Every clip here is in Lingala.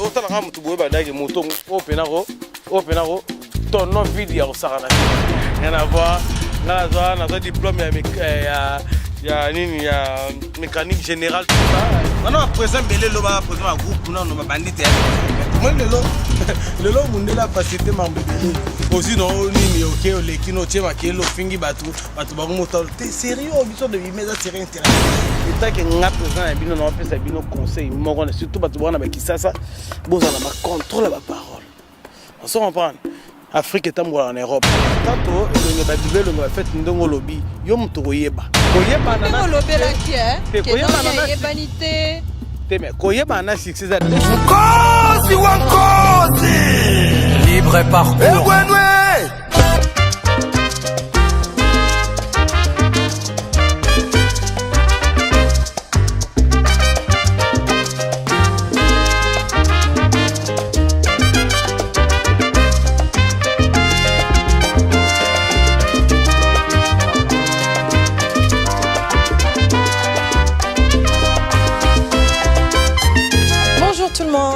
autant la moto boye badage moto openaro ton nom vide ya osara na rien à voir na diplôme ya nini ya mécanique générale tout ça non présent belé lo ba présent groupe non no bandite moi lelo mundela facilité mambele aussi non nini OK le kino chema kelo fingi batu ba moto t'es sérieux biso de bimeza sérieux intéressant et tant que nga présent ya bino no pesa bino conseil moko surtout batu bana ba kisasa bozala ba contrôle ba parole on se comprend Afrique est en Europe. Tanto le babibé le fait ndongo lobby yo muto koyeba. Koyeba na lobby la qui est. Koyeba na yebanité. Teme koyeba na succès za. Kosi wankosi. Libre parcours.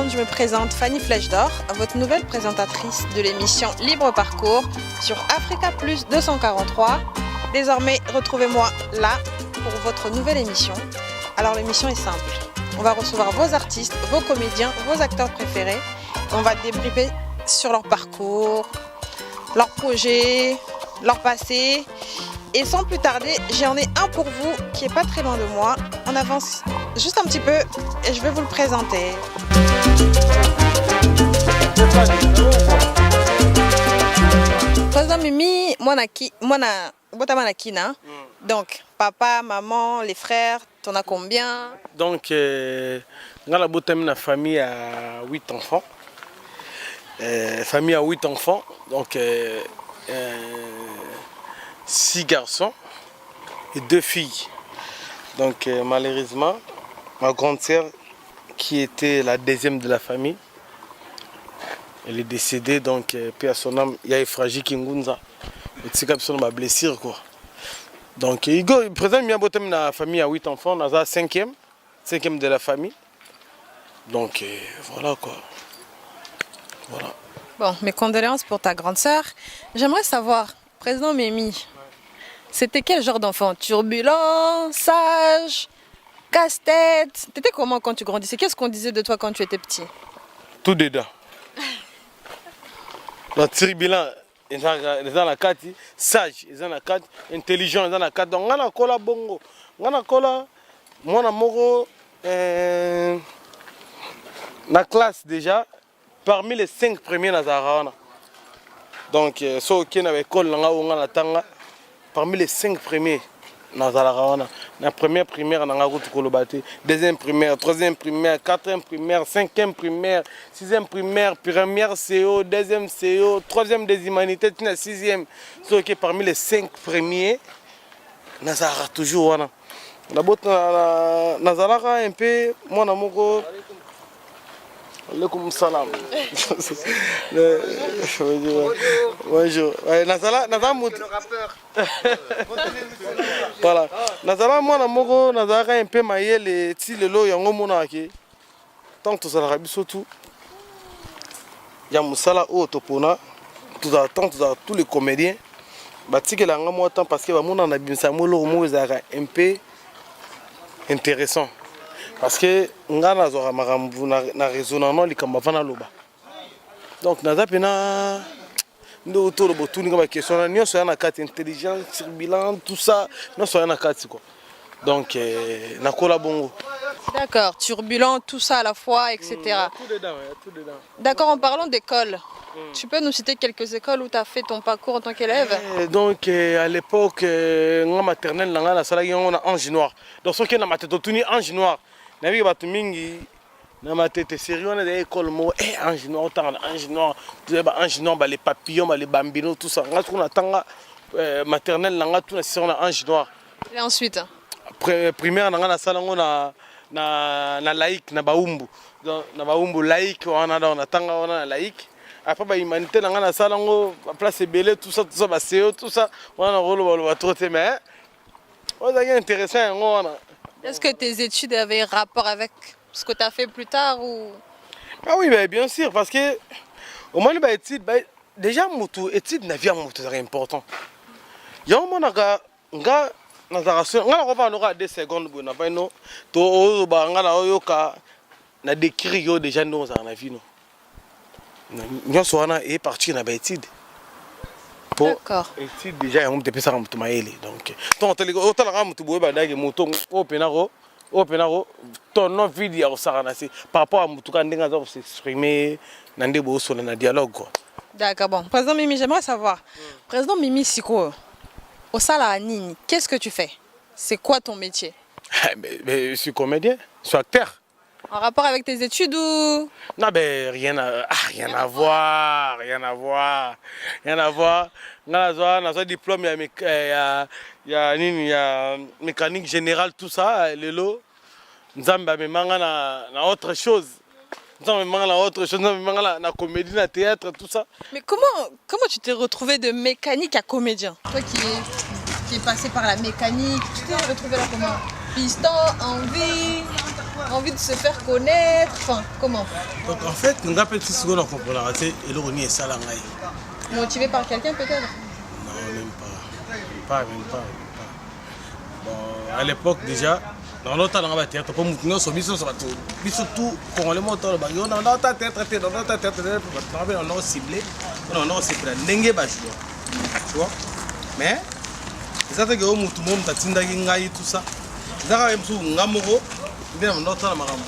Je me présente Fanny Flèche d'Or, votre nouvelle présentatrice de l'émission Libre Parcours sur Africa Plus 243. Désormais, retrouvez-moi là pour votre nouvelle émission. Alors l'émission est simple. On va recevoir vos artistes, vos comédiens, vos acteurs préférés. On va débriefer sur leur parcours, leurs projets, leur passé. Et sans plus tarder, j'en ai un pour vous qui est pas très loin de moi. On avance juste un petit peu et je vais vous le présenter. Président Mimi, donc papa, maman, les frères, t'en as combien? Donc, dans la botamine famille à 8 enfants. Famille à 8 enfants, donc 6 garçons et 2 filles. Donc malheureusement, ma grande sœur, qui était la deuxième de la famille, elle est décédée, donc puis à son âme, il y a Efraji Kingunza. C'est comme ça ma blessure quoi. Donc il présente bien la famille à 8 enfants, on a 5e de la famille. Donc voilà quoi. Voilà. Bon, mes condoléances pour ta grande sœur. J'aimerais savoir, président Mimi, c'était quel genre d'enfant? Turbulent, sage, casse-tête? T'étais comment quand tu grandissais? Qu'est-ce qu'on disait de toi quand tu étais petit? Tout dedans. La turbulent, ils ont la carte, sage, ils ont la carte, intelligent, ils ont la carte. Donc on a cola bongo, on a cola, moi moro, la classe déjà, parmi les 5 premiers Nazarana. Donc ceux qui n'avaient pas l'école, parmi les 5 premiers Nazarana. La première primaire, deuxième primaire, troisième primaire, quatrième primaire, cinquième primaire, sixième primaire, première CO, deuxième CO, troisième des humanités, sixième. Ceux qui parmi les 5 premiers, Nazara toujours. Nazara un peu, moi Namoko. Alaikum salam. Bonjour. Nazala voilà. Nazala moi na moko nazala un peu mayele ti lelo yango mona ke. Tant que ça la biso tout. Ya musala o topona. Tous les comédiens. Batike la ngamo temps parce que ba mona na bimsa molo mo ezaka un peu intéressant. Parce que ngana zora marambu na raisonnement likamba vana loba. Donc naza pena ndo autour de botuni comme question ni so na carte intelligence turbulent tout ça non so na carte quoi. Donc na kola bongo. D'accord, turbulent tout ça à la fois etc. Tout dedans, tout dedans. D'accord, en parlant d'école. Tu peux nous citer quelques écoles où tu as fait ton parcours en tant qu'élève? Donc à l'époque en maternelle la salle on a Ange Noir. Donc ce qui est na maternelle Ange Noir. Nabi batu mingi na matete sérieux on a des écoles mo Ange Noir Ange Noir Ange Noir les papillons les bambinos tout ça on attend maternelle là tout on a Ange Noir. Et ensuite primaire na sala on na laïque na baumbu laïque on a laïque. Après bah humanité na sala on place belé tout ça bah CO tout ça on a rôle va trop mais on a intéressant on a. Est-ce que tes études avaient rapport avec ce que tu as fait plus tard ou... Ah oui, bah, bien sûr, parce que au moins, bah, étude, bah, déjà, étude n'a pas c'est important. Il y a un moment, on aura 2 secondes, on a pas no, to ba ngala oyoka na décrire yo déjà nous en la vie no. Nous sommes est parti na ba étude. D'accord. Étude déjà on te pesa mutu maele donc. Ton tele autant la mutu boye ba dage moto openaro ton non vidéo au saranasi par rapport à mutu kan ndenga za s'exprimer na ndebo so na dialogue quoi. D'accord, bon. Président Mimi, j'aimerais savoir. Président Mimi Siko, au Sala Nini, qu'est-ce que tu fais? C'est quoi ton métier? Mais je suis comédien, je suis acteur. En rapport avec tes études ou? Non, mais rien à voir. On a un diplôme, il y a mécanique générale, tout ça, le lot. Nous avons autre chose. Nous avons autre chose, nous avons la comédie, la théâtre, tout ça. Mais comment tu t'es retrouvé de mécanique à comédien? Toi qui es passé par la mécanique, tu t'es retrouvé là comment? Piston, envie de se faire connaître, enfin, comment? Donc en fait, nous avons petit seconde en popularité et l'on est salangaï. Motivé par quelqu'un peut-être? Non, même pas. Bon, à l'époque déjà, dans notre temps, on a théâtre, pour nous, sur tout, quand on est monté, on a théâtre, on a ciblé, tu vois? Mais, c'est ça que tout le monde a tindagingaï, tout ça. Zaka même sous ngamoro, bien notre la marambu.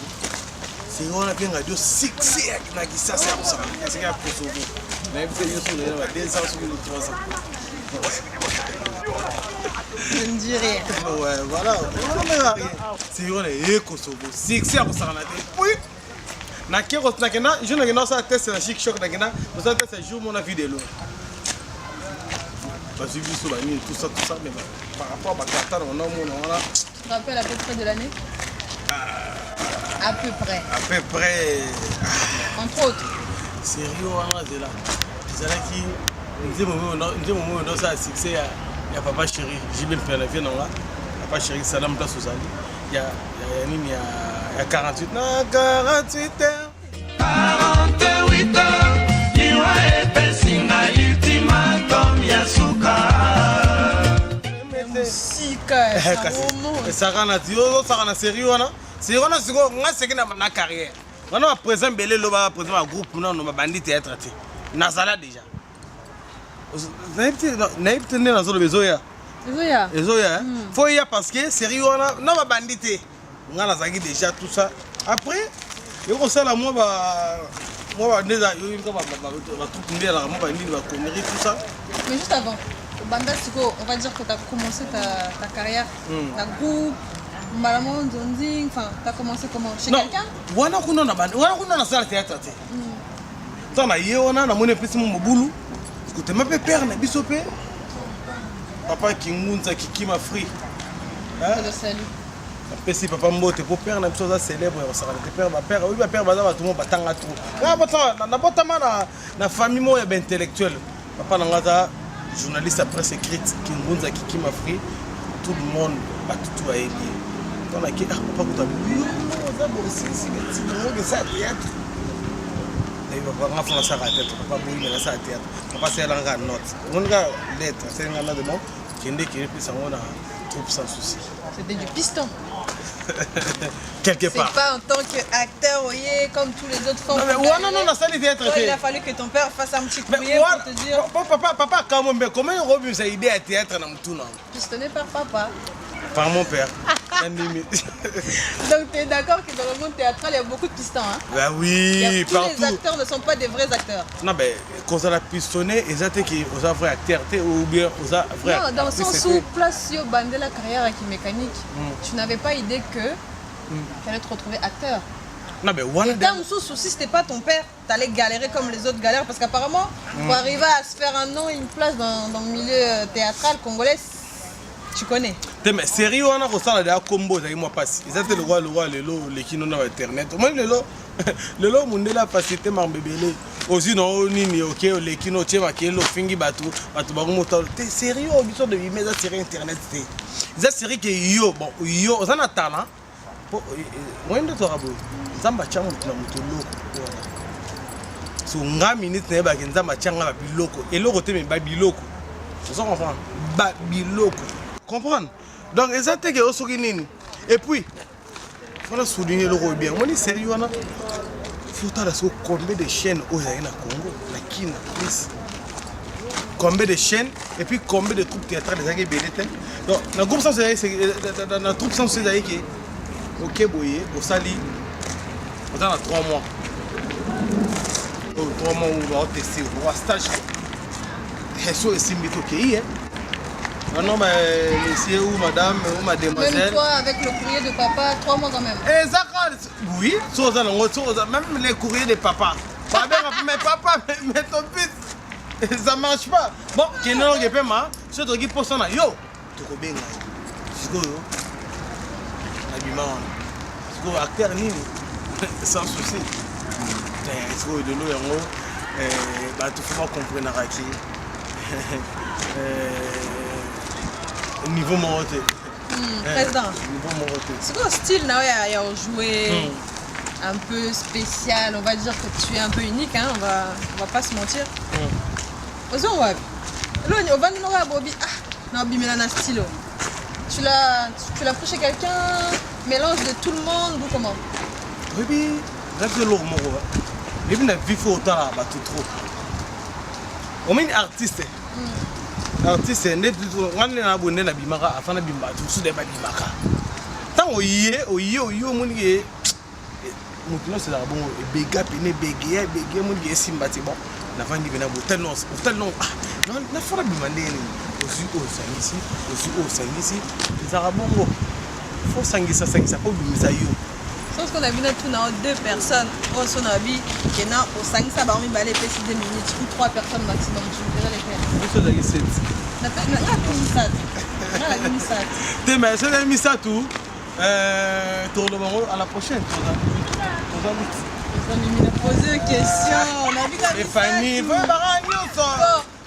C'est on a bien radio succès na qui ça c'est ça. C'est qu'il y a pour ça. Mais c'est yo sur les 200 sur les 300. Je ne dis rien. Ouais, voilà. On n'a rien. C'est on est Kosovo. Succès pour ça na tête. Oui. Na kero na kena, je n'ai ça test na chic choc na kena, vous ça test jour mon avis de l'eau. Parce que sur la nuit tout ça mais par rapport à Bakata on a Tu te rappelles à peu près de l'année? À peu près. À peu près. Entre autres. Sérieux, on est là. C'est là qui. Nous avons ça succès. Il y a Papa Chéri. J'ai bien fait la vie. Papa Chéri, Salam Place aux Alliés. Il y a 48. Non, 48 heures. 48 heures. Niwa epesinga ultimatum yasuka. Ça rend sérieux, c'est une carrière. On a présent belé loba présent un groupe non no bandit théâtre té. Nazala déjà. Naïp tenir dans le besoya. Besoya. Faut y parce que sérieux on a non bandit té. On a nazaki déjà tout ça. Après, il faut ça la moi déjà yo comme va tout tomber là moi bandit va connerie tout ça. Mais juste avant Banda Siko, on va dire que tu as commencé ta carrière, ta groupe, Malamon, Zonding, enfin, tu as commencé comment? Chez quelqu'un? On a ça le théâtre. On a mon épice mon boulot. Tu m'as fait perdre, bisopé. Papa qui mounza qui m'a fri. Je le salue. Après, si papa mbote pour perdre, une chose célèbre, ça va te perdre. Ma père, oui, ma père, tout le monde batanga trop. La famille, moi, est intellectuelle. Papa, n'a journaliste à presse écrite qui m'a pris, tout le monde a tout à aider. On a dit, ah, papa, vous avez dit, ça théâtre. Et papa, on a fait ça à tête, papa, vous avez ça à théâtre. Papa, c'est un note. On a lettre, c'est un de moi qui est plus on a tout sans souci. C'était du piston. Quelque part. C'est pas en tant qu'acteur, voyez, comme tous les autres femmes. Non, ça les théâtre. Il a fallu que ton père fasse un petit courrier pour te dire. Papa, comment il a eu cette idée à théâtre dans tout le monde? Pistonné par papa. Par mon père. Donc tu es d'accord que dans le monde théâtral, il y a beaucoup de pistons, hein? Bah oui, tous partout. Les acteurs ne sont pas des vrais acteurs. Non, mais quand on a pistonné, ils étaient aux vrais acteurs ou bien aux vrais acteurs. Non, dans le sens où, place sur bandé la carrière avec une mécanique, tu n'avais pas idée que tu allais te retrouver acteur. Non, mais voilà. Et dans sous souci, c'était pas ton père, tu allais galérer comme les autres galèrent parce qu'apparemment, pour arriver à se faire un nom, une place dans le milieu théâtral congolais, tu connais. Mais sérieux, on a reçu la combo, ça moi passe. Ils étaient le roi, les qui n'ont pas internet. Moi, le lot, mon la facilité m'a bébé. Aussi, non, ni ok, les qui n'ont pas qui l'ont fingi bateau, t'es sérieux, on dit de mettre la série internet. C'est série qui est yo, bon, yo, on a talent. Moi, je nzambe atia moto na moto eloko so nga minute na yebaki nzambe atia nga babiloko eloko te me babiloko ozo comprendre babiloko comprendre donc eza teke osoki nini et puis faut souligner eloko bien moni sérieux wana faut tala so combien de chaînes oyo na Congo na Kina please combien de chaînes et puis combien de troupes théâtrales des belé te donc na groupe sans c'est na troupe sans c'est que OK boye au sali on a 3 mois 3 mois où on va tester on va stage et so estimé OK hein non mais monsieur ou madame ou mademoiselle même toi avec le courrier de papa 3 mois quand même exactement oui même les courriers de papa mais papa mais ton fils ça marche pas bon kenelo ngepema so toki posa na yo tokobenga sikoyo abima sikoyo acteur nini sans souci sikoyo de lo yango ba tu faut comprendre raki niveau moroté président niveau moroté c'est quoi style na ya jouer un peu spécial, on va dire que tu es un peu unique, hein, on va pas se mentir. On va Bobby, non, Bimélana stylo. Tu l'as pris chez quelqu'un, mélange de tout le monde ou comment? Oui, c'est lourd, moi. Et puis, il faut autant là, tout trop. On est artiste. Artiste, on est abonné à Bimara, afin de Bimba, tout sous des Bimaka. Tant on y est, on y est. Maintenant c'est là bon béga pene béga mon die simbati bon la vandi bena bo tel non non na fora bimande ni aussi sangisi ça va bon faut sangisa pour bimisa yo sauf qu'on a vu tout dans 2 personnes on son habit qui est au sangisa ba on balé pesi 2 minutes ou 3 personnes maximum tu verras les faire ça là 7 na misat demain c'est mis ça tout tournement à la prochaine on a posé une question. On a vu que Fanny, bon,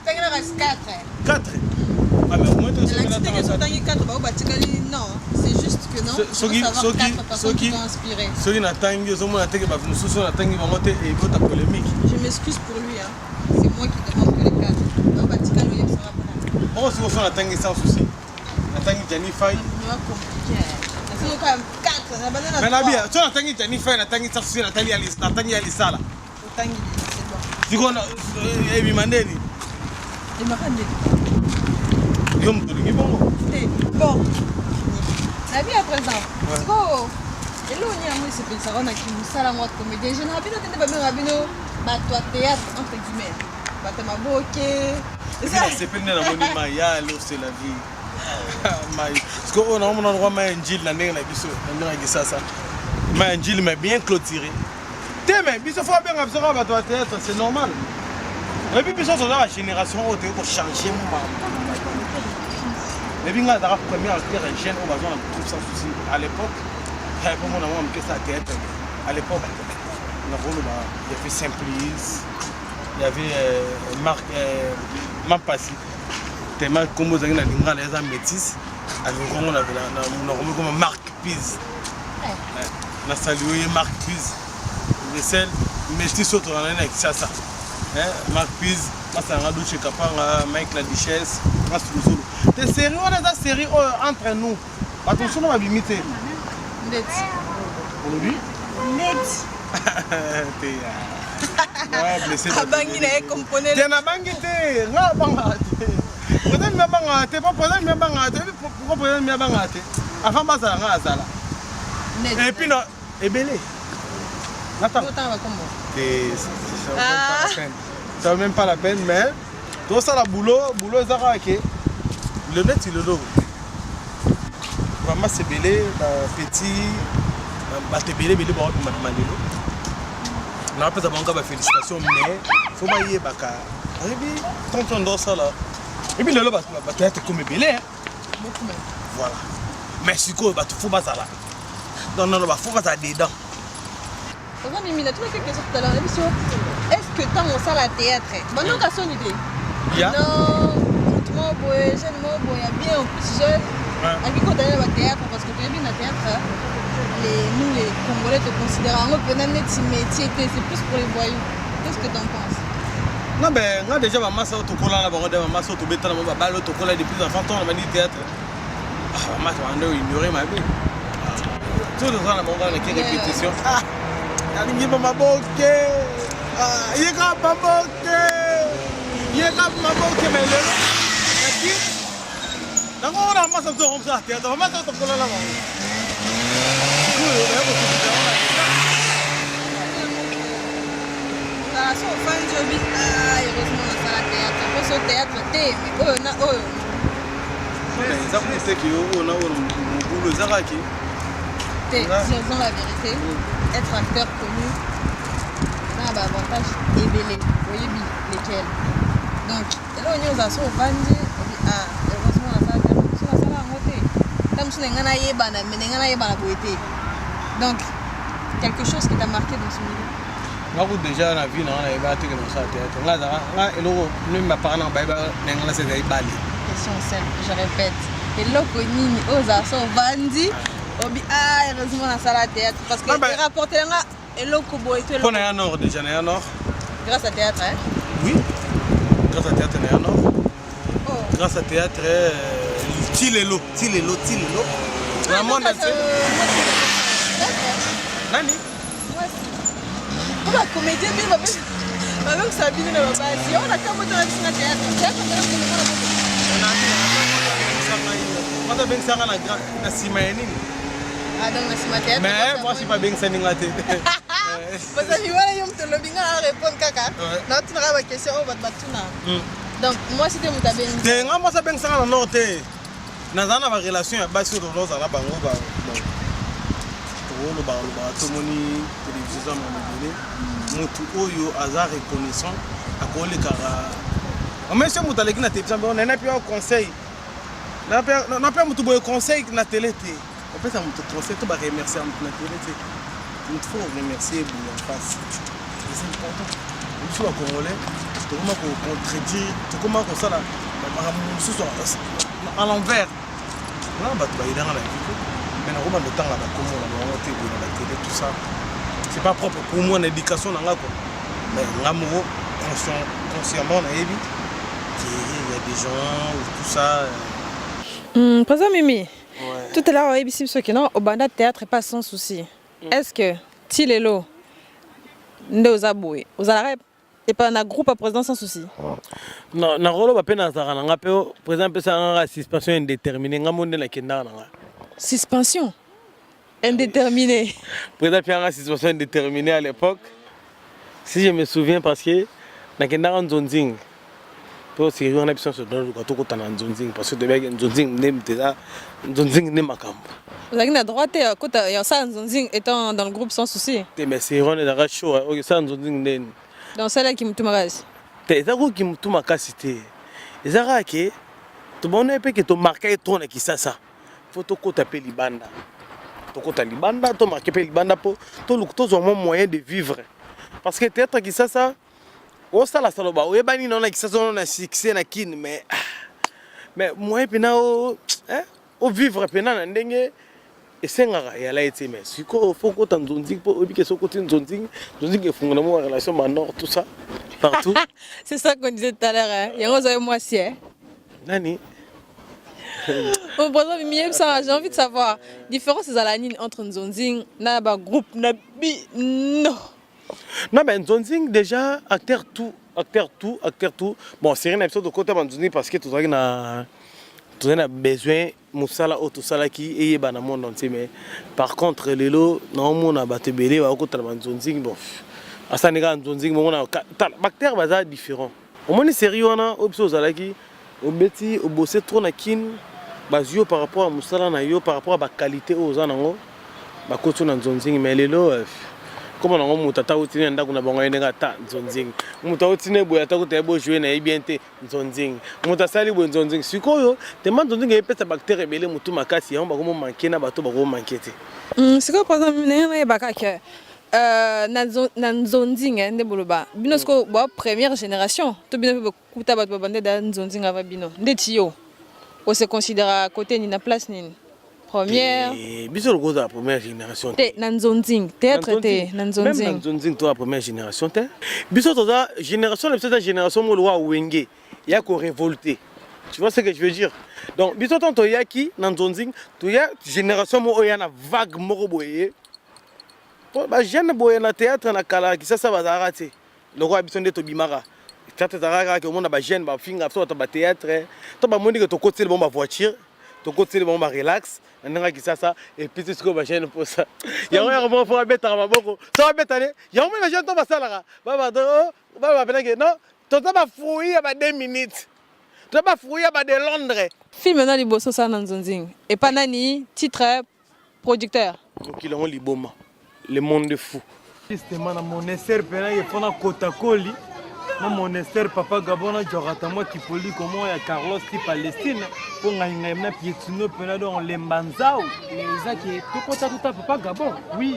il reste 4. 4. Ah mais au moins tu sais que 4 non, c'est juste que non. Soki 4 personnes qui vont inspirer. Soki na tangi zo mona teke ba mususu na tangi bango te et bota polémique. Je m'excuse pour lui hein. C'est moi qui demande que les 4. Ba batika lui ça va pas. On se voit na tangi sans souci. Na tangi Jani Fay. C'est compliqué. C'est quand même 4. Mais la bien, tu as tangi Jani Fay na tangi sans souci na tangi Alisala. Tangi c'est bon. Diko na ebi mandeni. Et ma femme Yo mtolingi bongo. Bon. La vie à présent. Oh. Et là on y a moi c'est pensé on a qui nous sala moi comédien. Je n'ai pas bien rabino ba toi théâtre entre guillemets. Ba te maboké. C'est peine na moni maya lo c'est la vie. Parce qu'on a un endroit mais Angel na ndenge na biso na ndenge ça mais Angel mais bien clôturé. Mais biso faut bien absorber ba toi théâtre c'est normal. Et puis biso dans la génération où tu peux changer moi. Et puis là la première acteur jeune au besoin de tout sans souci à l'époque. Pour mon amour que ça théâtre à l'époque on a voulu il y avait Simplice, il y avait Marc Mampassi. Tellement comme vous avez na linga les gens métis avec on a comme Marc Piz. Na salué Marc Piz. Le seul métis autour en avec ça. Marc Piz, moi ça rado chez Kapanga, Mike la Duchesse, moi Sulu. T'es sérieux on a des séries entre nous. Attention on va limiter. Net. On le dit net. Ouais, blessé. Abangi na componer. T'es na bangi té, nga banga. Peut-être même banga, t'es pas peut-être même banga, pourquoi peut-être même banga té. Avant bazala nga azala. Net. Et puis non, et belé. Attends. Autant va comment? Ça vaut même pas la peine mais tout ça la boulot zara ke. Le net il le logo. Vraiment c'est belé, petit ba te belé ba mandelo. Na peut avoir encore félicitations mais faut pas y baka. Et puis tonton dans ça là. Et puis le loba tu être comme belé. Beaucoup même. Voilà. Mais si quoi bah faut pas ça là. Non faut pas ça dedans. Pourquoi Mimi tu m'as fait question tout à l'heure l'émission. Est-ce que tant on ça la théâtre? Bon non t'as son idée. Non, moi boy, jeune moi boy, bien en plus jeune. À qui qu'on d'aller au théâtre parce que tu es bien au théâtre. nous les Congolais te considérons un peu notre métier, c'est plus pour les voyous. Qu'est-ce que tu en penses? Non, mais moi déjà, ma masse autocollant, la baronne de ma masse autobéton, ma balle autocollant depuis un temps, on m'a dit théâtre. Ah, ma masse, on a ignoré ma vie. Tout le temps, on a une répétition. Ah, il y a ma boque. Ah, il y a ma boque. Il y a ma boque, mais le. Donc, on a masse autocollant, théâtre, ma masse autocollant, la baronne. Heureusement, ça la théâtre. Parce que théâtre, mais ça vous savez qu'on a un boulot Zaraki. Disons la vérité, être acteur connu, ça a un avantage évelé. Vous voyez lesquels. Donc, là, on y a un bandi. Ah, heureusement, ça a donc, quelque chose qui t'a marqué dans ce milieu. Moi, déjà, dans la vie, on a battu dans ça théâtre. Là, nous, ma parent, c'est des balles. Question simple, je répète. Et là, on a un bandi. Ah, heureusement, on a ça théâtre. Parce que les rapporteurs, et là, on est en or déjà, on est en or. Grâce à théâtre, hein? Oui. Grâce à théâtre, on est en or. Oh. Grâce à théâtre, Tilelo. La monde entier. Nani? On va comédien, mais même ça a bien dans la base. On a quand même dans le théâtre. On a bien ça dans la Simaïnine. Ah, donc la Simaïnine. Mais moi, je ne suis pas bien ça dans la tête. Parce que je vais te répondre caca. Non, tu n'auras pas de question, on va te battre. Donc, moi, c'était mon tabé. Moi, ça bien ça dans la nord. Dans une relation, il y a des choses qui sont là. Tomoni télévision na mutu oyo aza reconnaissant akole kara amesha mutaleki na télévision on a pia conseil na pia mutu boye conseil na télé té on peut ça mutu conseil to ba remercier mutu na télé té il faut remercier en face c'est important nous sommes congolais to comment ko contredire to comment ko ça là à l'envers là ba to ba ida na la vie. Mais on a le temps à tout ça. C'est pas propre pour moi l'éducation dans la mais l'amour consciemment il y a des gens tout ça. Président Mimi, tout à l'heure ici ce qui non au banda théâtre pas sans souci. Est-ce que Tilelo nous a boué aux arabes et pas un groupe à président sans souci? Non, na rolo ba pena za na ngape président pesa nga suspension indéterminée ngamonde la kenda na. Suspension indéterminée. Président Pierre suspension indéterminée à l'époque. Si je me souviens parce que na kenda en zonzing. Pour série on a besoin de donner quand on est en zonzing parce que de bien zonzing nem déjà zonzing nem makambo. Vous avez la droite et quand il y a ça en zonzing étant dans le groupe sans souci. Mais c'est on est dans chaud ça en zonzing nem. Dans celle qui me toumaras. T'es ça qui me toumakasité. Ezara que tout bon est que to marqué ton qui ça. Faut que tu appelles Libanda. Tu appelles Libanda, tu marques Libanda pour tous au moyen de vivre. Parce que peut-être que ça, au sala saloba, au ebani non qui ça on a succès na kin mais moi pena au vivre pena na ndenge et sengara ya la été mais si faut que tu nzonzing pour obi que so côté nzonzing que fungana mo relation nord tout ça partout. C'est ça qu'on disait tout à l'heure hein. Il y a un moi si hein. Nani Bon, j'ai envie de savoir la différence entre Nzonzing et un groupe Nabi. Non. Non, mais Nzonzing, déjà, acteur tout. Bon, c'est un épisode de côté de Nzonzing parce que tout a besoin de tout ça qui est dans le monde entier. Mais par contre, les lots, on a battu belé, on a Nzonzing. Bon, à ça, Nzonzing, on a bactère bazar différent. Au moins, sérieux, on a option qui au bêti, au bossé trop na kin. Bazio par rapport à Moussala na yo par rapport à la qualité aux anango ba kotu na Nzonzing mais lelo comme on a mutata otine ndako na bango yenga ta Nzonzing muta otine boya ta ko te bo jouer na bien te Nzonzing muta sali bo Nzonzing sikoyo te man Nzonzing e pesa bactérie belé mutu makasi ya ba ko manquer na bato ba ko manquer te sikoyo par exemple na ba ka na Nzonzing nde boloba bino sko ba première génération to bino ba kuta bato ba bande da Nzonzing ava bino ndeti yo on se considère à côté ni na place ni Première. Biso le la première génération. Te Nanzonzing, théâtre te Nanzonzing. Même Nanzonzing toi la première génération te. Biso la génération la génération mo loi Wenge. Il y a qu'on révolté. Tu vois ce que je veux dire? Donc biso to yaki Nanzonzing, to ya génération mo oyana vague moko boye. Ba jeune boye na théâtre na kala ki ça va rater. Le roi biso nde to bimara. Théâtre zaraka que monde ba jeune ba finga so to ba théâtre. To ba moni que to côté le bon ba voiture. To côté le bon ba relax. Nanga ki ça et puis tu ko ba jeune pour ça. Ya on va faire mettre ma boko. Ça va mettre aller. Ya on va jeune to ba sala. Ba penake non. To ba fouiller ba 2 minutes. To ba fouiller ba de Londres. Film na liboso sa Nanzonzing. Et pas nani titre producteur. Donc il on liboma. Le monde est fou. Justement, dans mon essai, il faut un Kotakoli. Dans mon essai, papa Gabona, Joratamo, Kipoli, comment il y a Carlos, qui Palestine. Pour gagner un piétino, dans les Manzao. Mais ça qui est tout contre tout à papa Gabon. Oui.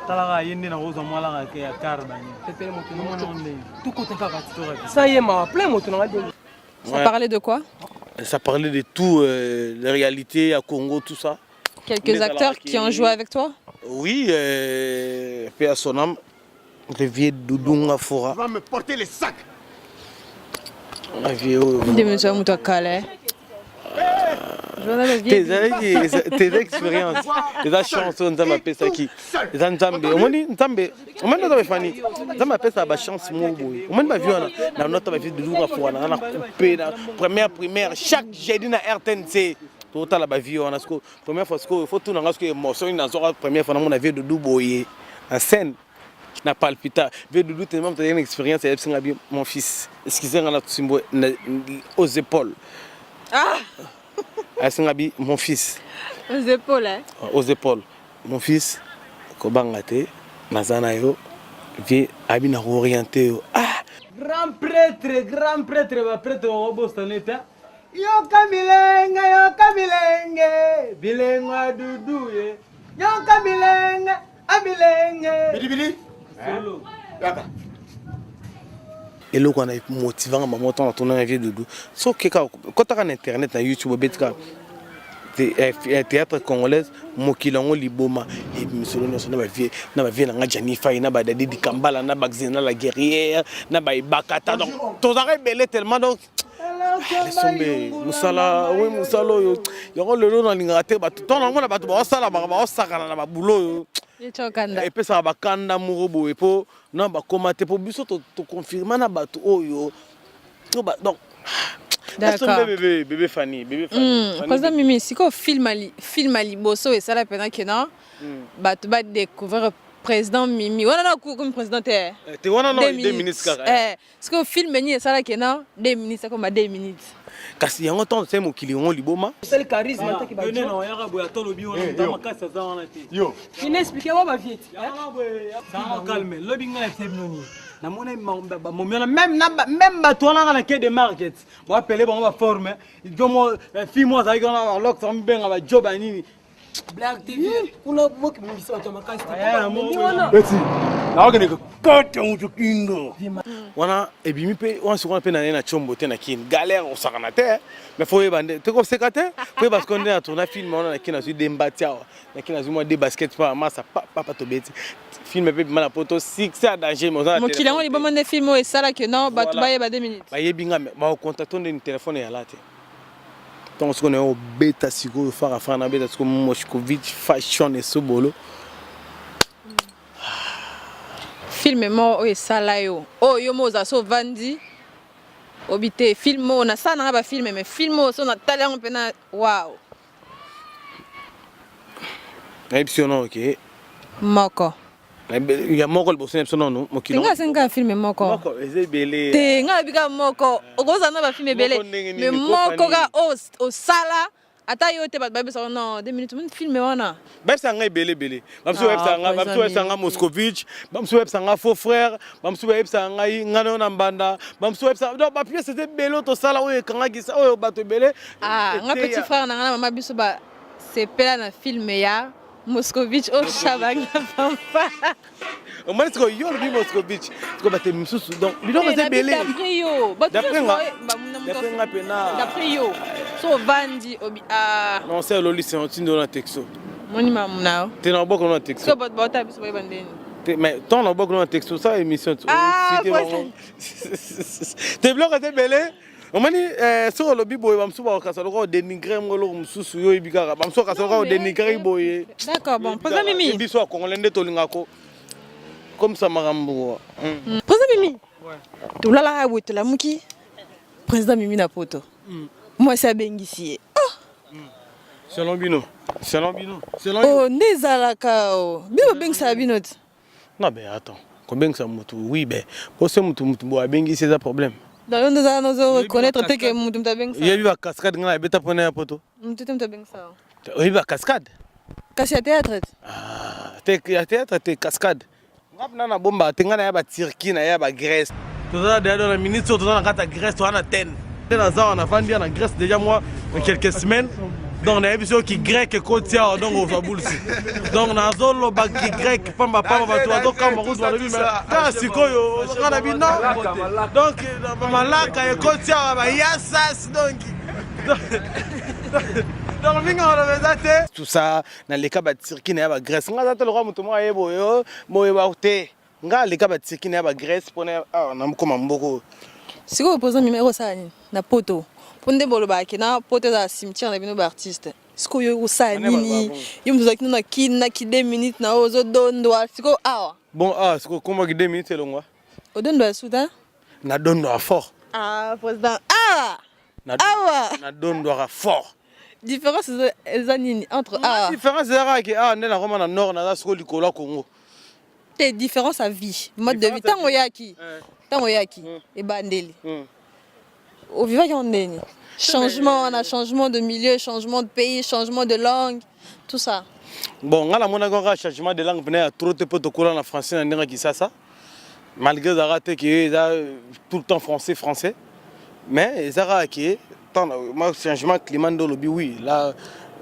Talara, il y a une rose en moi, qui est à Carbani. Tout contre ça y est, m'a appelé, mon tour. Ça parlait de quoi? Ça parlait de tout, la réalité à Congo, tout ça. Quelques acteurs qui ont joué avec toi? Oui, paix à son âme, le vieux Doudou Fora. Va me porter les sacs. Des mesures mouton calais. Tes expériences, tes chansons, ça m'appelle ça qui. Nzambe, on m'a dit Fanny, ça m'appelle ça ma chance mon boy. On m'a vu dans notre vie de Doudou Fora, on a coupé la première chaque jeudi na RTNC. Total la vie on a ce première fois il faut tout dans ce que émotion dans la première fois on a vu Doudou boyer en scène n'a palpita vu Doudou tellement tu as une expérience et mon fils excusez moi aux épaules mon fils aux épaules hein aux épaules mon fils ko bangate nazana yo vie abina orienté grand prêtre va prêtre au Bostoneta. Yo kabilenge, bilengwa duduye. Yo kabilenge, abilenge. Bili. Solo. Yaka. et là on a motivé à maman ton tourner vie Doudou so que quand tu as internet na YouTube betka théâtre congolaise mokilongo liboma et misolo nyonso na ba vie na Janifa na ba Dadi Kambala na Baxina la guerrière na ba Bakata donc tous arrêt belé tellement donc musala oui musalo yo yango lelo na lingate bato ton na bato ba sala ba sakana na ba boulot et puis ça va kanda murobo et po na ba commenter pour biso to confirmer na bato oyo donc d'accord bébé Fanny président Mimi siko film ali boso et ça la peine que non bato ba découvrir président Mimi on a comme président te wana no 2 minutes kaka parce que film ni ça la que non 2 minutes comme 2 minutes kasi yango ton c'est mokili ngo liboma C'est le charisme qui va venez non yaka boya to lobi on dans makasa za wana te Yo. il n'expliquait pas ma vie. ça calme lobi nga la tebnoni na mona momiona même bato wana na quai de market mo appeler bango ba forme il mo fille moi ça ikona lock ça mbenga ba job anini Black TV. On a beaucoup de missions à Tomakasi. Beti. Na ogene ko kata mutu kingo. wana ebimi pe on se rend pe na chombo te na kin galère on sakana te mais faut yebande te ko sekate faut parce qu'on est à tourner film on na kin na su dembatia na kin na su moi des basket pas massa papa to beti film pe mala poto 6 c'est à danger mais on mokilongo liboma ne film et ça la que non bato ba yeba 2 minutes ba yebinga ba contacter ni téléphone ya late donc ce qu'on est au beta siko fara na beta siko Moshkovich fashion et sobolo film mo et ça là yo yo moza so vandi obité film on a ça na ba film mais film so na talent pena wow option OK moko il y a moko le bossé option non mokilo nga film moko ezebele te nga bika moko okoza na ba film belé mais moko ga o sala ata yo te ba ça non 2 minutes mon film wana bapsa nga belé bamsu websa nga Moscovitch bamsu websa nga faux frère bamsu websa nga ngano na mbanda bamsu websa donc ba pièce c'était belé to sala oyo kanga gisa oyo bato belé nga petit frère na nga mama biso ba c'est pela na film ya Moscovitch au Chabanga pampa au moins c'est yo le Moscovitch ko baté msusu donc bidon c'est belé d'après yo d'après nga pena d'après yo So vandi obi ah. Non, c'est le lycée, on tient dans la texto. Moni mamuna. Tu n'as pas qu'on a texto. So bot bota biso boy bandeni. Mais ton n'a pas qu'on a texto, ça émission. Ah, t'es bloqué, t'es belé. On m'a dit, sur le bibo, on va dénigrer mon sous yo ibikara. On va dénigrer boy. D'accord, bon, président Mimi. Biso ko ngolende to lingako. Comme ça marambo. Président Mimi. Ouais. Tu l'as là où tu l'as muki. Président Mimi na poto. Moi c'est bengisi. Oh. Selon Bino. Selon Bino. Selon Oh, nezalaka o. Bibo bengisa binot. Non mais attends. Combien ça mutu? Oui ben. Pour ce mutu bo bengisi c'est un problème. Dans le nous allons reconnaître que mutu bengisa. Il y a eu la cascade ngala beta prenait un poteau. Mutu bengisa. Il y a eu la cascade. Kasi ya théâtre. Ah, théâtre t'es cascade. Ngapna na bomba tengana ya ba Turquie na ya ba Grèce. Tout ça derrière la ministre tout ça na Grèce to na Athènes. Dans ça on a vendu en Grèce déjà moi en quelques semaines. Donc on a vu qui grec et côtier donc on va boule. Donc on a zolo ba grec pamba pamba to donc comme on va le mais là sikoyo on a vu non. Donc malaka et côtier ba yassas donc donc vinga on a fait tout ça dans les cas ba Turquie na ba Grèce nga za le roi muto mo ayebo yo mo ba te nga les cas ba Turquie na ba Grèce pona na mkoma mboko. Siko opposant numéro ça na poto. Ponde bolo ba kina poto za cimetière na bino ba artiste. Siko yo sa nini. Yo muzaki na ki 2 minutes na ozo dondwa. Siko awa. Bon siko comment 2 minutes longwa. Odondwa soudan. Na dondwa fort. Ah président. Ah. Awa. Na dondwa fort. Différence nini entre ah. Différence zera ki ah na Roma na nord na siko likolo Congo. Te différence à vie. Mode de vie tango yaki. Tango yaki e bandeli. Au vivant y en est. Changement, on a changement de milieu, changement de pays, changement de langue, tout ça. Bon, on a un changement de langue, on a trop de protocoles en français, on a dit ça. Malgré les ratés qui est tout le temps français. Mais les ratés qui est, le changement climatique, oui, là,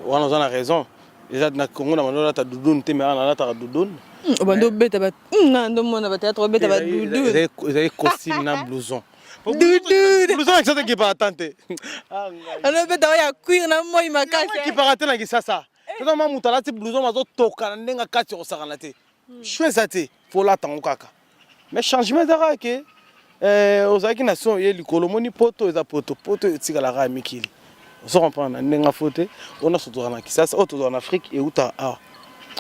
on a raison. Les ratés qui ont un doudoune, mais on a un doudoune. On a un bête, on a un bête, vous avez costume un blouson. Blouson avec ça qui pas attendre. On a bête à cuire na moi ma cache. Qui pas attendre ça ça. Quand on monte là, c'est blouson mazo toka ndenga kati o sakana te. Choué ça te, faut l'attendre kaka. Mais changement d'ara que ozaki nation ye likolo moni poto eza poto etikala ra mikili. On comprendre ndenga faute, on a surtout na kisasa, auto en Afrique et uta ah.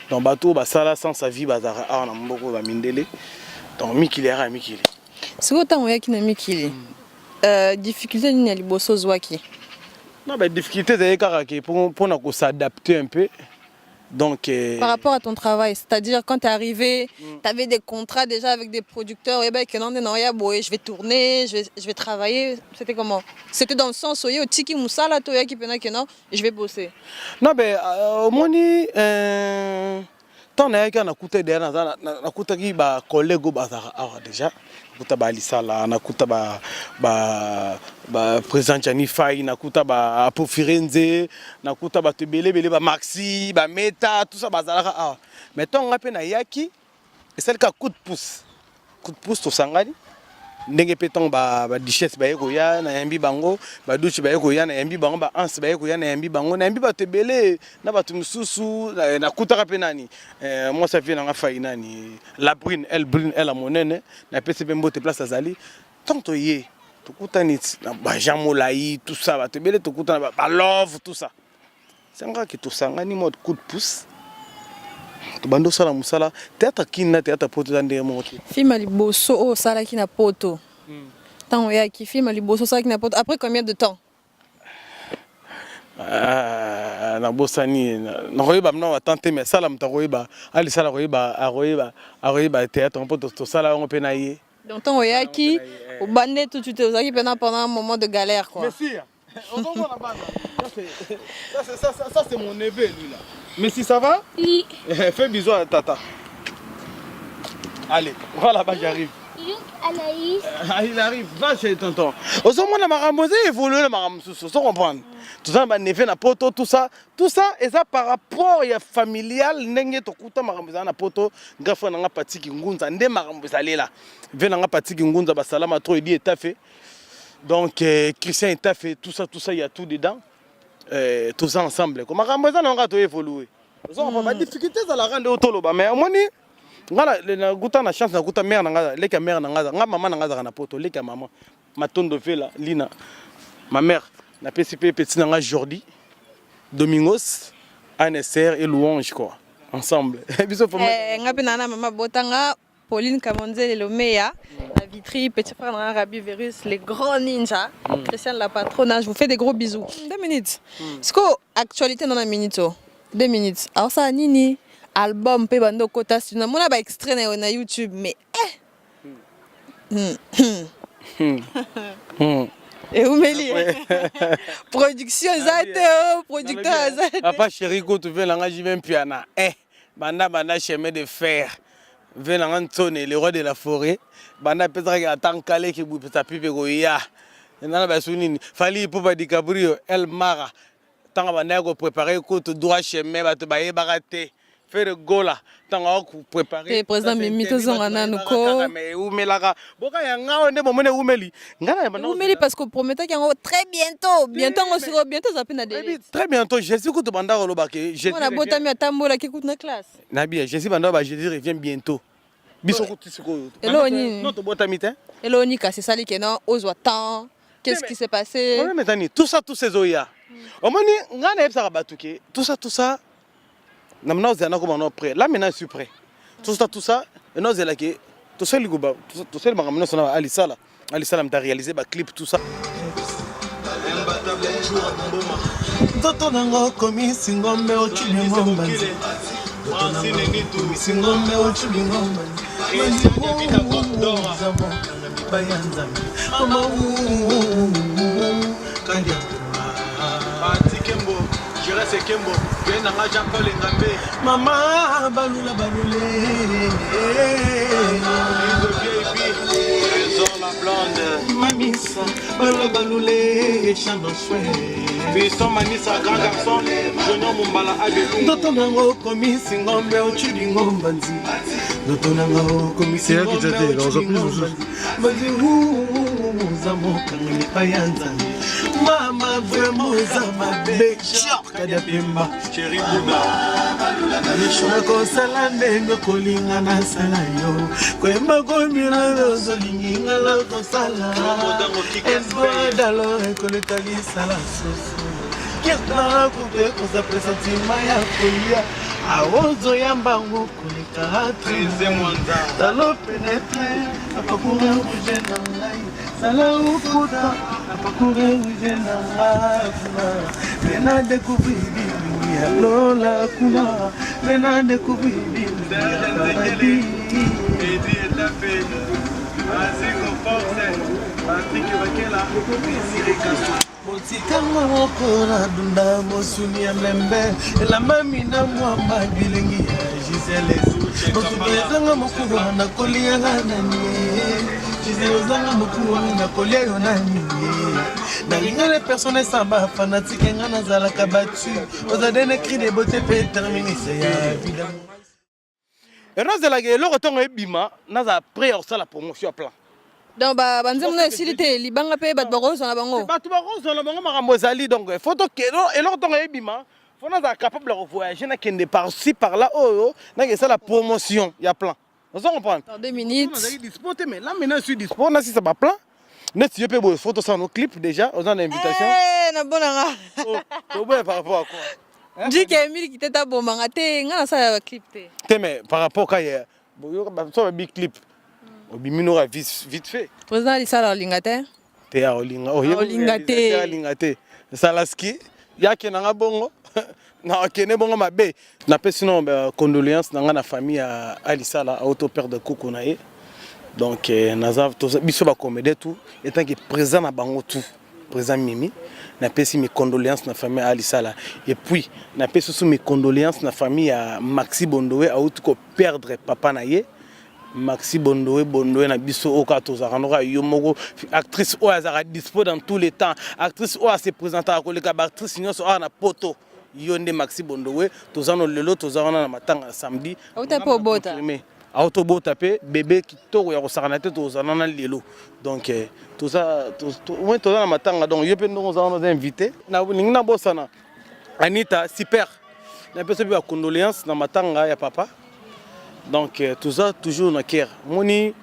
Dans bateau ba sala sans sa vie bazara ah na mboko ba mindele. Donc mikili ra mikili. C'est autant on y a qui n'a mis qu'il difficulté ni liboso zwaki. Non mais difficulté c'est pour s'adapter un peu. Donc par rapport à ton travail, c'est-à-dire quand tu es arrivé, tu avais des contrats déjà avec des producteurs et ben que non je vais tourner, je vais travailler, c'était comment? C'était dans le sens où il y a tiki musala to ya qui pena que non, je vais bosser. Non mais au moni tant na yaka na kuta derrière na kuta ki ba collègue bazara déjà kuta ba lisala na kuta ba président Chani Fai na kuta ba Apo Firenze na kuta ba tebele ba Maxi ba Meta tout ça bazara ah mais tant ngape na yaki et celle ka coup de pouce to sangani ndenge peton ba duchesse ba yeko ya na yambi bango ba douche ba yeko ya na yambi bango ba anse ba yeko ya na yambi bango na yambi ba tebele na ba tumususu na kutaka pe nani moi ça vient na fayi nani la brune elle a monene na pese bembo te place azali tanto ye to kutani na ba jamolai tout ça ba tebele to kutana ba love tout ça c'est nga ki to sangani mode coup de pouce to bando sala musala théâtre kinna théâtre poto ndenge monte Film liboso o sala ki na poto. Tant ya ki film liboso sala ki na poto après combien de temps? Na bosani na royeba na watante mais sala mtaroyeba ali sala royeba théâtre poto to sala on pe na ye. Donc tant ya ki au bandé tout de suite ozaki pendant un moment de galère quoi. Merci. On va voir là-bas. Ça c'est mon neveu lui là. Mais si ça va? Oui. Fais bisous à tata. Allez, voilà là-bas j'arrive. Anaïs. Il arrive, va chez tonton. Au moment la maramosé évolue la maramoussou, ça comprendre. Tout ça ba neveu na poto tout ça et ça par rapport ya familial ndenge to kuta maramouza na poto ngafa na nga patiki ngunza nde maramouza lela. Ve na nga patiki ngunza ba salama trop dit est fait. Donc Christian est fait tout ça il y a tout dedans. tous ensemble comme makambo ça n'onga to évoluer ba difficulté za la rendre autoloba mais moni ngala na guta na chance na guta mère na ngaza leka mère na ngaza nga maman na ngaza na poto leka maman matondo vela lina ma mère na PCP petit na nga Jordi Domingos ANSR et Louange quoi ensemble biso faut nga penana mama botanga Pauline Kamonze le meya la Vitry petit frère na Rabi Virus les grands ninjas Christian la patronne je vous fais des gros bisous 2 minutes Sko actualité dans la minute 2 minutes alors ça nini album pe bando kota sina mona ba extrait na YouTube mais et Oumeli production zate producteur zate papa chéri ko tu viens là j'y viens piana banda chemin de fer venant Antoine le roi de la forêt banda peut-être attend calé qui boupe sa pipe goya nana ba sunini fali pour ba dikabrio el mara tanga banda ko préparer ko to droit chemin ba to ba yebaraté faire gola tanga ko préparer président mimito zonga nanu ko mais umelaka boka ya ngao nde momone umeli ngana banda umeli parce que promettait qu'il très bientôt on sera bientôt ça peine délai très bientôt je suis ko to banda ko lobake je on a botami atambola ki na classe na bien je suis banda ba je dis revient bientôt biso ko tisiko eloni non to botami te eloni ka c'est ça li kenan ozwa temps qu'est-ce qui s'est passé on metani tout ça tous ces oya omoni ngana yebsa batuke tout ça namna ozana ko bana prêt là maintenant je suis prêt tout ça et nous là que tout ça le goba tout ça le makamino sona Ali Sala m'a réalisé ba clip tout ça toto nango komi singombe ochuli ngomba singombe ochuli ngomba bayanza mama kandia Kembo, je reste Kembo, bien dans la Jean-Paul Ngambe. Maman, balula balule. La blonde. Mamissa, balula balule, chano chouette. Bisson Manissa, grand garçon, Junior Mumbala Abelou. Doto nango komi singombe ochuli ngomba nzi. Doto nango komi singombe ochuli ngomba. Bazi zamo kangani payanza. Mama vraiment zama becha kada pemba chéri buda nishona ko sala ndenge kolinga na sala yo kwemba ko mira zolingi ngala ko sala esboda lo ekolekali sala soso kietna ko be ko sa presentima ya kolia awozo yamba ngokoleka 13 mwanda talo penetre apakura ujena ngai sala ukuta apakura ujena ngai nena découvrir ya lola kuna nena découvrir edi eta pena aziko force Patrick Bakela sirikaso Motikanga mokora dunda mosuni ya membe la mami na mwamba bilengi ya Gisele Motikanga mokora na kolia nani Gisele zanga mokora na kolia nani na les personnes samba fanatique ngana zala kabatu ozadene cri de beauté peut terminer c'est évidemment et nous de la gueule le retour ebima naza prêt à la promotion à plan donc ba banzem na silité libanga pe bat barozo na bango makambo ezali donc photo kelo et le retour ebima faut naza capable de voyager na kende par ci par là oh na ça la promotion il y a plan vous comprenez dans 2 minutes on a dispo mais là maintenant je suis dispo on a si ça va plan net si je peux des photos sur nos clips déjà aux en invitation na bonanga oh bon par rapport à quoi dit que Emile qui t'a bomanga te ngana ça clip te mais par rapport à hier so big clip obimino vite fait président Ali Sala lingate te ya olinga lingate salaski yake na bongo na kene bongo mabe na pe sinon condoléances na na famille à Ali Sala auto père de Koko na ye donc naza biso ba comédie tout étant que présent na bango tout présent Mimi na pesi mes condoléances na famille Ali Sala et puis na pesi sous mes condoléances na famille à Maxi Bondowe a auto perdre papa na ye Maxi Bondowe na biso oka tozaranoka yo moko actrice o azara dispo dans tous les temps actrice o a se présenter à koleka actrice nyonso na poto yonde Maxi Bondowe tozano lelo tozana na matanga samedi auta po bota autobo tapé bébé qui toro ya kosakana te tozana na lelo donc tout ça tout ouais tozana matanga donc yepe ndongo zana invité na ninga bosana Anita, super. On a besoin condoléances dans ma tanga ya papa. Donc tout ça toujours na cœur. Moni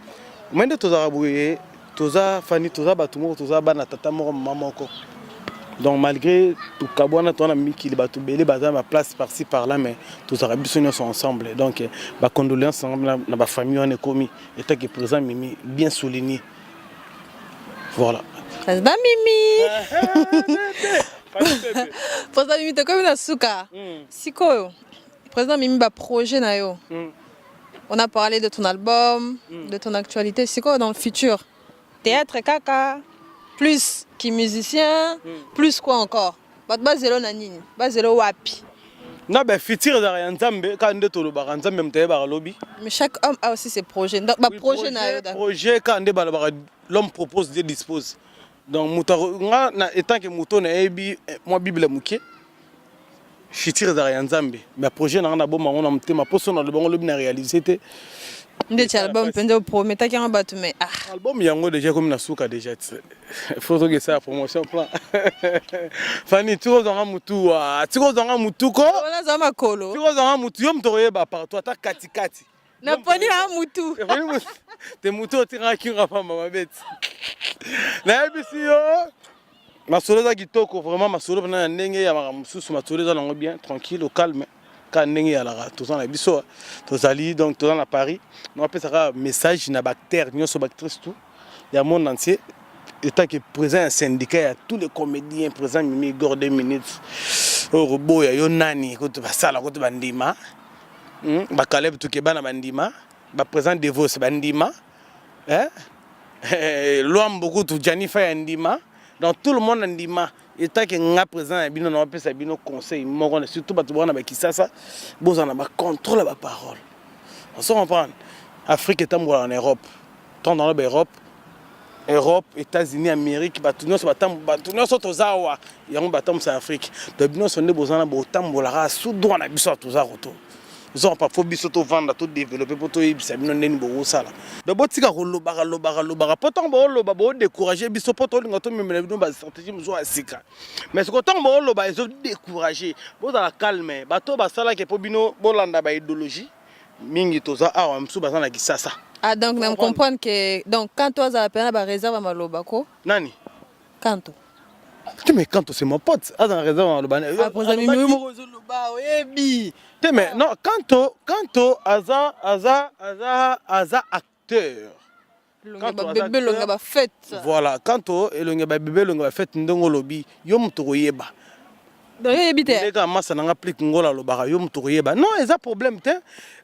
mende tout ça aboué, tout ça Fanny, tout ça batumo, tout ça bana tata moko maman ko. Donc malgré tout kabwana ton ami qui les batu belé bazar ma place par-ci par-là mais tous les bisons sont ensemble. Donc ba condoléances ensemble na ba famille on est commis état qui présent Mimi bien souligné. Voilà. Président Mimi. Président Mimi te comme na suka. Siko. Président Mimi ba projet na yo. On a parlé de ton album, de ton actualité. Siko dans le futur. Théâtre kaka. Plus qui musicien, plus quoi encore? Bazelo nanini, bazelo wapi. Na ben futur za Nzambe quand de tolo ba Nzambe mteye ba lobby. Mais chaque homme a aussi ses projets. Donc ba projet na yo. Projet quand de ba l'homme propose Dieu dispose. Donc mutaro nga na étant que muto na ebi moi Bible muké. Futur za Nzambe. Mais projet na bo mango na mtema poso na le bango lobby na réaliser té. Ndeti album pende prometa ki ngabatu mais album yango déjà comme na suka déjà faut que ça promotion plan Fanny tu ozanga mutu ko on a zama kolo tu ozanga mutu yo mtoye ba partout ata kati na poni na mutu te mutu tira ki ngapa mama beti na bisi yo masolo za kitoko vraiment masolo na ndenge ya mususu masolo za nango bien tranquille au calme. Quand on est à tous en Abisso, tous ali donc tous à Paris, on appelle ça message na bactère, nous sommes bactères tout. Il y a le monde entier. Étant que présent un syndicat, il y a tous les comédiens présents, Mimi Gore 2 minutes. Au robot, il y a Nani, quand tu vas ça, quand tu vas Ndima, Bakaleb tout Keba na Bandima, ba présent Devos Bandima, l'homme beaucoup tout Janifa Ndima, dans tout le monde Ndima. Et tant que nous présent à Bino, on appelle ça Bino conseil, surtout parce que nous avons Kisasa, nous avons contrôle la parole. On se comprend. L'Afrique est en Europe. Tant dans l'Europe, Europe, États-Unis, Amérique, nous sommes tous Zawa, et on battant en Afrique. Donc nous sommes besoin de autant de la sous-douane à Bissau tous à retour. Nous avons pas phobie surtout vendre tout développer pour tout y c'est bien n'est beau ça là. Donc botika lobara pourtant bo décourager biso poto ngato même ba stratégie muzo asika. Mais ce que tant bo loba ils ont décourager. Bo dans la calme, bato ba sala ke po bino bolanda ba idéologie. Mingi toza a msu ba na kisasa. Ah donc même comprendre que donc quand toi ça appelle ba réserve maloba ko? Nani? Kanto. Mais Kanto c'est mon pote. Ah dans réserve maloba. Après ça Mimi mo loba oyebi. Mais non, Kanto, Aza acteur. Bébé longa ba fête. Voilà, Kanto et longa ba bébé longa ba fête ndongo lobi yom toyeba. Donc yebite. Les gars massa na applique ngola lobara yom toyeba. Non, ils a problème té,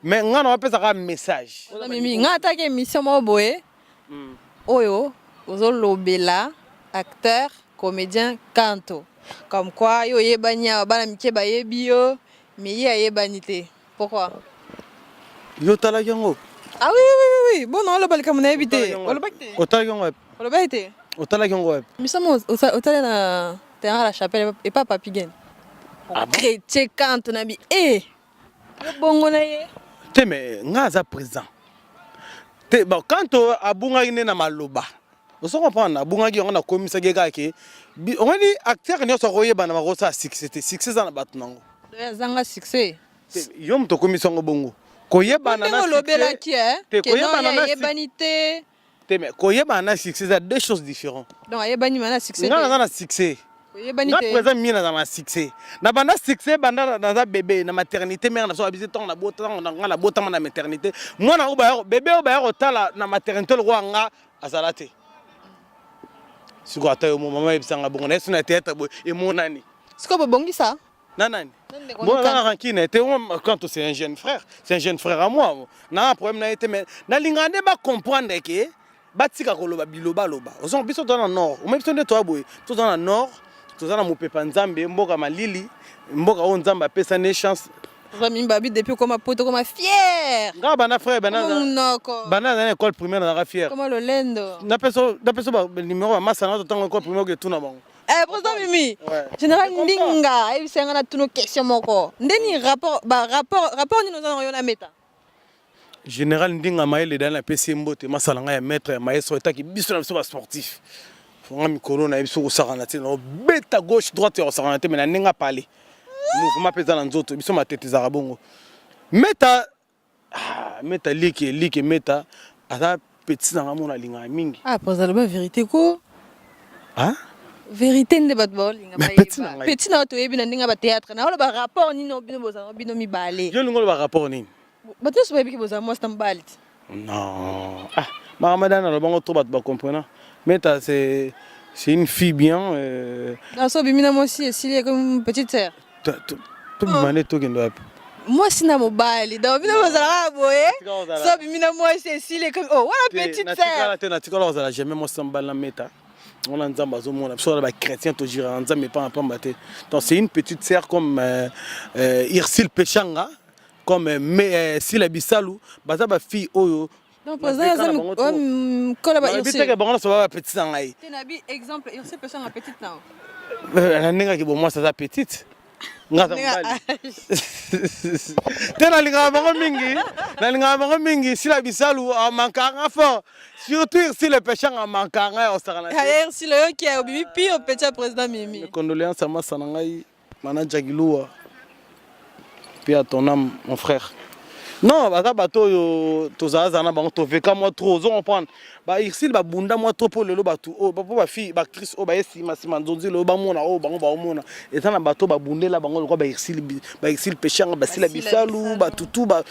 mais ngana appelle ça un message. Mimi nga attaque émission mo boye. Oyo, ozo lobela acteur, comédien Kanto. Comme quoi yo yebanya bana mike ba yebi yo. Mais il y a Yebanité. Pourquoi? Yo tala yango. Ah oui. Bon non, le bal comme on a évité. On le bacté. O tala yango. On le bacté. O tala yango. Nous sommes au tala na terrain à la chapelle et pas Papigen. Ah bon? Chrétien quand on a dit le bongo na ye. Te mais ngaza présent. Te bon quand on abunga ine na maloba. On se comprend abunga ki on a commis ça gega ke. On dit acteur nyoso koyeba na makosa succès na batnango. Zanga succès. Yom to commission bongo. Koyeba na lobela ki te koyeba na yebanité. Te mais koyeba na succès c'est deux choses différentes. Donc yebani mana succès. Na succès. Yebanité. Na présent mina na succès. Na banda succès banda na bébé na maternité mère na so habité tant na bota na bota na maternité. Moi na oba bébé oba otala na maternité le roi nga azalate. Siko atayo mo mama ebisanga bongo na suna théâtre et mon nani. Siko bongi ça? Nanani. Bon, quand c'est un jeune frère à moi. Na problème na été mais na lingande ba comprendre que batika koloba biloba loba. Ozon biso dans le nord. Même si on est toi boy, tout dans le nord, tout dans mopepa nzambe, mboka malili, mboka o nzamba pesa ne chance. Rami babi depuis comme poto comme fier. Nga bana frère bana na école primaire na fier. Comment le lendo. Na peso numéro ma massa na tant école primaire que tout na bango. Président Mimi, général Ndinga, il s'est rendu toutes nos questions moko. Ndeni rapport ni nous avons na meta. Général Ndinga maïle dans la PC mbote masalanga ya maître maestro eta ki biso na biso ba sportif. Fonga mikolo na biso ko sarana te no beta gauche droite ya sarana te mais na ninga parler. mouvement pesa na nzoto biso matete za bongo meta meta like meta ata petit na mona linga mingi Pour ça la vérité quoi? Hein? Vérité nde bat bol linga Mais ba. petit na ngai. Petit na to yebi na ndinga ba théâtre na ba rapport ni no bino boza bino mi balé. yo lingo ba rapport nini Ba to so yebi ki boza moi stambali. non Mamadana le bongo trop ba comprendre meta c'est une fille bien Dans so bimina moi aussi est comme une petite sœur. tu me mané to kendo api Moi sina mobali. Donc bino boza la boye. So bimina moi c'est comme oh voilà petite sœur. na tikala ozala jamais moi sambal na meta on a nzamba zo mona biso ba chrétien to jira nzamba pas pamba te donc c'est une petite sœur comme Irsil Pechanga comme Sila Bisalou baza ba fille oyo Donc pour ça ça me colle ba Irsil que bango so ba petite ngai Tenabi exemple Irsil Pechanga petite na. na ninga ki bon moi ça petite ngata mbali tena linga bango mingi Sila Bisalou a mankanga fort surtout si le péchant a mankanga au sarana Irsil le qui a obibi pi au petit président Mimi. condoléances à ma sanangai manager Giloua puis à ton âme mon frère non baza bato yo tozaza na bango to veka moi trop on comprendre ba Irsil ba bunda moi trop pour lelo batu o ba fille ba actrice o ba esima nzonzi lo ba mona o bango ba mona eta na bato ba bundela bango ko ba Irsil péchant ba Sila Bisalou ba tutu ba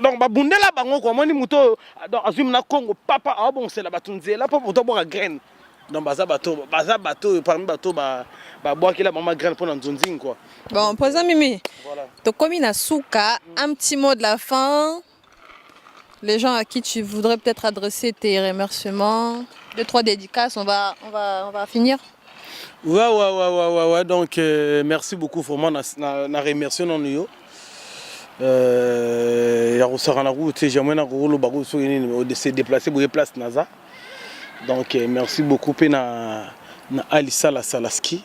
donc ba bundela bango ko moni muto donc azum na Congo papa a bon c'est la batunzela pour to boka graine donc baza bato parmi bato ba bois qui la maman graine pour nzonzi quoi. Bon, président Mimi. Voilà. Donc comme il a souka, un petit mot de la fin. Les gens à qui tu voudrais peut-être adresser tes remerciements, 2-3 dédicaces, on va finir. Ouais. Donc merci beaucoup vraiment na remercier non yo. Ya rosara na route, jamais na rolo bago so de se déplacer pour place Naza. Donc merci beaucoup na Alissa la Salaski.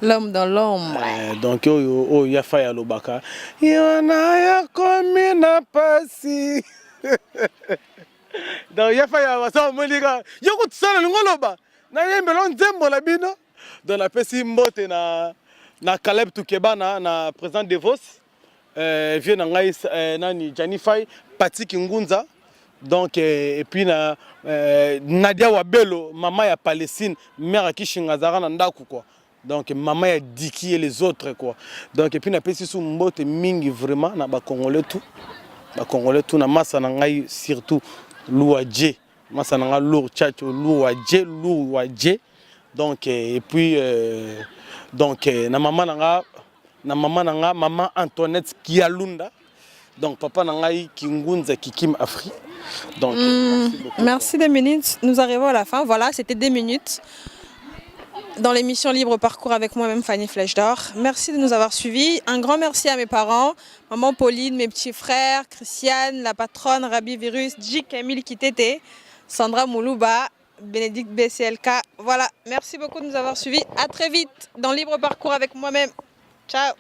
L'homme dans l'ombre. Donc oh ya fa ya lobaka. Yona ya komi na pasi. Donc ya fa ya wasa moliga. Yo ko tsala ngoloba. Na yembelo nzembo la bino. Dans la pesi mbote na Caleb Tukeba na président Devos. Vient na ngai nani Janify Patrick Ngunza. Donc et puis Nadia Wabelo, maman ya Palestine, mère à Kishingazara na ndaku quoi. Donc maman ya Diki et les autres quoi. Donc et puis na pesi sou mbote mingi vraiment na ba congolais tout na massa na ngai surtout Louadje. Massa na ngai Lour Tchatcho Louadje. Donc et puis donc na maman na nga maman Antoinette Kialunda. Donc papa na ngai Kingunza Kikim Afri. Donc merci beaucoup. Merci 2 minutes. Nous arrivons à la fin. Voilà, c'était 2 minutes dans l'émission Libre Parcours avec moi-même Fanny Flèche d'Or. Merci de nous avoir suivis. Un grand merci à mes parents, maman Pauline, mes petits frères, Christiane, la patronne, Rabi Virus, Jik Emile Kitete, Sandra Moulouba, Bénédicte BCLK. Voilà, merci beaucoup de nous avoir suivis. À très vite dans Libre Parcours avec moi-même. Ciao.